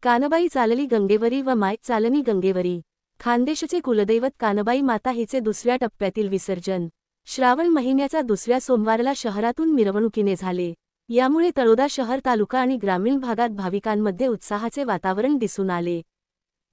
कानबाई चालली गंगेवरी व माय चालनी गंगेवरी। खानदेशचे कुलदैवत कानबाई माता हिचे दुसऱ्या टप्प्यातील विसर्जन श्रावण महिन्याचा दुसऱ्या सोमवारला शहरातून मिरवणुकीने झाले। यामुळे तळोदा शहर तालुका आणि ग्रामीण भागात भाविकांमध्ये उत्साहाचे वातावरण दिसून आले।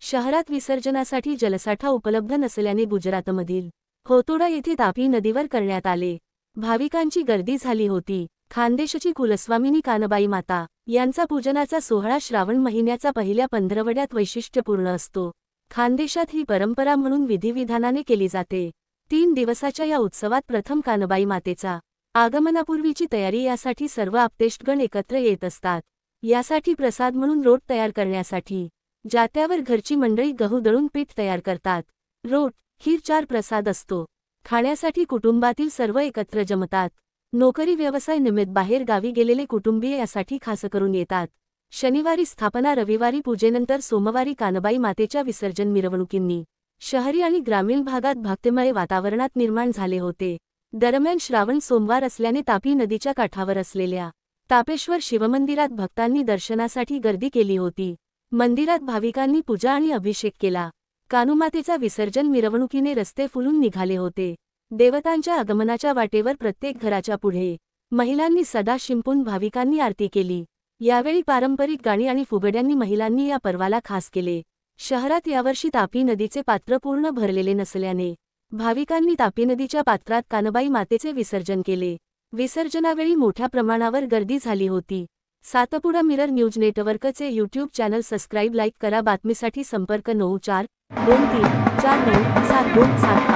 शहरात विसर्जनासाठी जलसाठा उपलब्ध नसल्याने गुजरातमधील होतोडा येथे तापी नदीवर करण्यात आले। भाविकांची गर्दी झाली होती। खानदेशची कुलस्वामिनी कानबाई माता यांचा पूजनाचा सोहळा श्रावण महिन्याचा पहिल्या पंधरवड्यात वैशिष्ट्यपूर्ण असतो। खानदेशात ही परंपरा म्हणून विधिविधानाने केली जाते। 3 दिवसाच्या या उत्सवात प्रथम कानबाई मातेचा आगमनापूर्वीची तयारी यासाठी सर्व आप्तेष्टगण एकत्र येत असतात। यासाठी प्रसाद म्हणून रोट तयार करण्यासाठी जात्यावर घरची मंडळी गहू दळून पीठ तयार करतात। रोट, खीर 4 प्रसाद असतो। खाण्यासाठी कुटुंबातील सर्व एकत्र जमतात। नोकरी व्यवसाय निमित्त बाहेर गावी गेलेले कुटुंबीय यासाठी खास करून येतात। शनिवारी स्थापना, रविवारी पूजेनंतर सोमवारी कानबाई मातेच्या विसर्जन मिरवणुकींनी शहरी आणि ग्रामीण भागात भक्तिमय वातावरणात निर्माण झाले होते। दरम्यान श्रावण सोमवार असल्याने तापी नदीच्या काठावर असलेल्या तापेश्वर शिवमंदिरात भक्तांनी दर्शनासाठी गर्दी केली होती। मंदिरात भाविकांनी पूजा आणि अभिषेक केला। कानुमातेचा विसर्जन मिरवणुकीने रस्ते फुलून निघाले होते। देवतांच्या आगमनाच्या वाटेवर प्रत्येक घराच्या पुढे महिलांनी सदा शिंपून भाविकांनी आरती केली। यावेळी पारंपरिक गाणी आणि फुगड्यांनी महिलांनी या पर्वाला खास केले। शहरात यावर्षी तापी नदीचे पात्र पूर्ण भरलेले नसल्याने भाविकांनी तापी नदीच्या पात्रात कानबाई मातेचे विसर्जन केले। विसर्जनावेळी मोठ्या प्रमाणावर गर्दी झाली होती। सातपुडा मिरर न्यूज नेटवर्कचे यूट्यूब चॅनल सबस्क्राईब, लाईक करा। बातमीसाठी संपर्क 9423497272